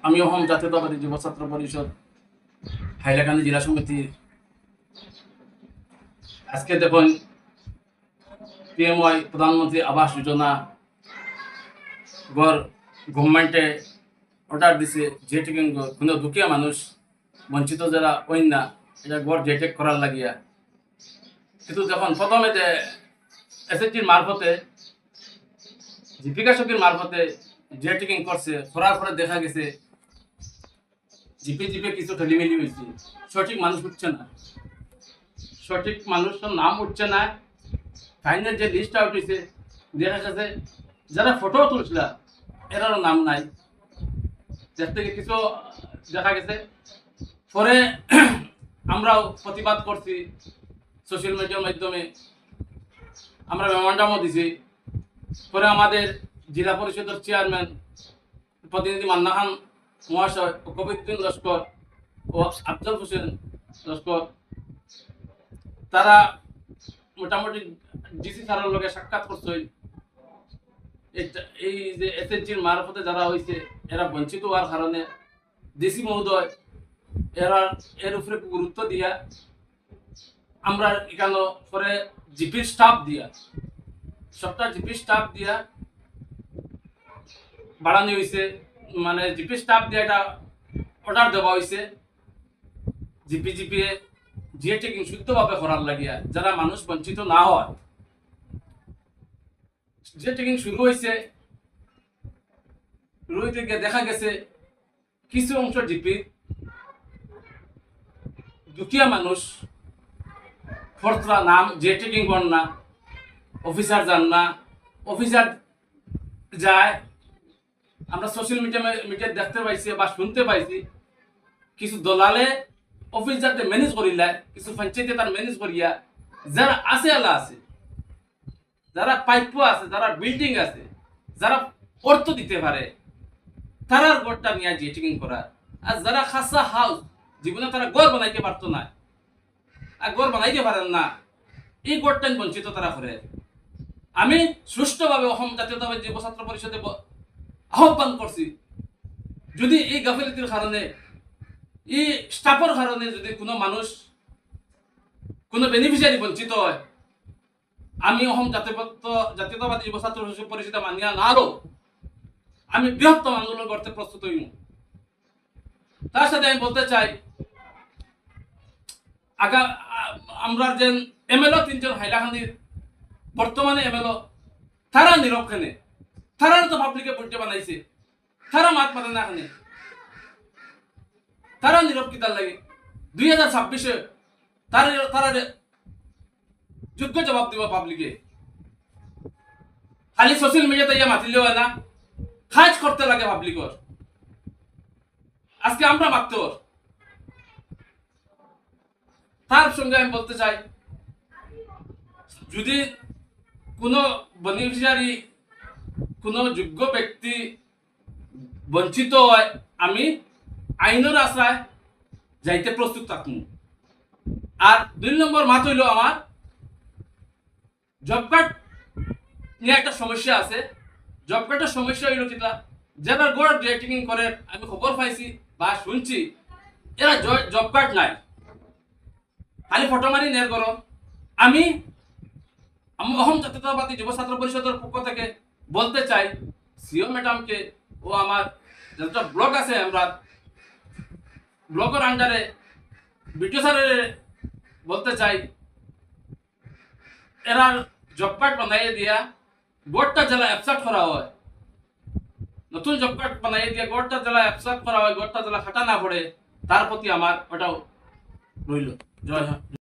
আমি অসম জাতীয়তাবাদী যুব ছাত্র পরিষদ হাইলাকান্দি জেলা সমিতি আজকে দেখুন পিএমওয়াই প্রধানমন্ত্রী আবাস যোজনা গড় গভর্নমেন্টে অর্ডার দিছে যেটি কোনো দুঃখিয়া মানুষ বঞ্চিত যারা ওইন না এটা গড় জেটেক করার লাগিয়া কিন্তু যখন প্রথমে যে এসএসটির মারফতে জীবিকা সখীর মারফতে জেটিকিং করছে করার পরে দেখা গেছে জিপে জিপে কিছু ঠেলিমেলি হয়েছে, সঠিক মানুষ উঠছে না, সঠিক মানুষের নাম উঠছে না। ফাইনাল যে লিস্ট আউট হয়েছে দেখা গেছে যারা ফটো তুলছিল এরারও নাম নাই, দেখতে কিছু দেখা গেছে। পরে আমরাও প্রতিবাদ করছি সোশ্যাল মিডিয়ার মাধ্যমে, আমরা মেমোরান্ডামও দিছি। পরে আমাদের জেলা পরিষদের চেয়ারম্যান প্রতিনিধি মান্না খান মহাশয় ও কবিরউদ্দিন লস্কর ও আফজল হোসেন লস্কর তারা মোটামুটি ডিসি স্যারের লগে সাক্ষাৎ করছে। এই যে এসএসজির মারফতে যারা হয়েছে এরা বঞ্চিত হওয়ার কারণে ডিসি মহোদয় এর উপরে গুরুত্ব দিয়া আমরা এখানে পরে জিপির স্টাফ দিয়া সবটা জিপি স্টাফ দিয়া বাড়ানো হয়েছে, মানে জিপি স্টাফ দিয়ে এটা অর্ডার দেওয়া হয়েছে জিপি জিএ টেকিং শুদ্ধভাবে করার লাগিয়া যারা মানুষ বঞ্চিত না হয়। জিএ টেকিং শুরু হয়েছে রুই থেকে দেখা গেছে কিছু অংশ জিপি দুঃখিয়া মানুষ ফর্তরা নাম জিএ টেকিং করেন না, অফিসার যান না, অফিসার যায়। আমরা সোশ্যাল মিডিয়া দেখতে পাইছি বা শুনতে পাইছি কিছু দলালে অফিস যাতে ম্যানেজ করিলা, কিছু পঞ্চায়েতে তার ম্যানেজ করিয়া যারা আছে আলা আছে, যারা পাইপ আছে, যারা বিল্ডিং আছে, যারা অর্থ দিতে পারে তারার গড়টা নিয়ে জেটিং করা। আর যারা খাসা হাউস জীবনে তারা গড় বানাইতে পারতো না আর গড় বানাইতে পারেন না, এই গড়টা বঞ্চিত তারা করে। আমি সুষ্ঠুভাবে অসম জাতীয়তাবাদী যুব ছাত্র পরিষদে আহ্বান করছি, যদি এই গাফিলতির কারণে এই স্টাফের কারণে যদি কোনো মানুষ কোনো বেনিফিশিয়ারি বঞ্চিত হয়, আমি অসম জাতীয়তাবাদী যুব ছাত্র পরিষদ মানিয়া না আরো আমি বৃহত্তম আন্দোলন করতে প্রস্তুত হইব। তার সাথে আমি বলতে চাই আমরা যে এমএলও 3 জন হাইলাকান্দির বর্তমানে এমএলও তারা নিরক্ষণে তারা তো পাবলিকে বলতে বানাইছে, তারা মাত মারে না এখানে, তারা নীরব কিতার লাগে 2026-এ তারা যোগ্য জবাব দিব পাবলিকে। খালি সোশ্যাল মিডিয়াতে ইয়া মাতিলেও হয় না, কাজ করতে লাগে পাবলিকর। আজকে আমরা মাত্র তার সঙ্গে আমি বলতে চাই, যদি কোনো বেনিফিশিয়ারি কোনো যোগ্য ব্যক্তি বঞ্চিত হয় আমি আইনের আশ্রয় যাইতে প্রস্তুত থাকুন। আর 2 নম্বর মাত হইল আমার জব কার্ড নিয়ে একটা সমস্যা আছে। জব কার্ডের সমস্যা হইল কিতা, যারা গড় ডেটিং করে আমি খবর পাইছি বা শুনছি এরা জব কার্ড নাই, খালি ফটো মারি নের করো। আমি অসম জাতীয়তাবাদী যুব ছাত্র পরিষদের পক্ষ থেকে বলতে চাই সিও ম্যাডামকে ও আমার যতটা ব্লক আছে আমরা ব্লকের আন্ডারে বিডিও স্যারের বলতে চাই এরা জব কার্ড বানাইয়ে দিয়া গোটা জেলা অ্যাবসেপ্ট করা হয়, নতুন জব কার্ড বানাইয়ে দিয়া গোটা জেলা অ্যাবসেপ্ট করা হয়, গোটা জেলা খাটা না পড়ে, তার প্রতি আমার ওটাও রইল। জয়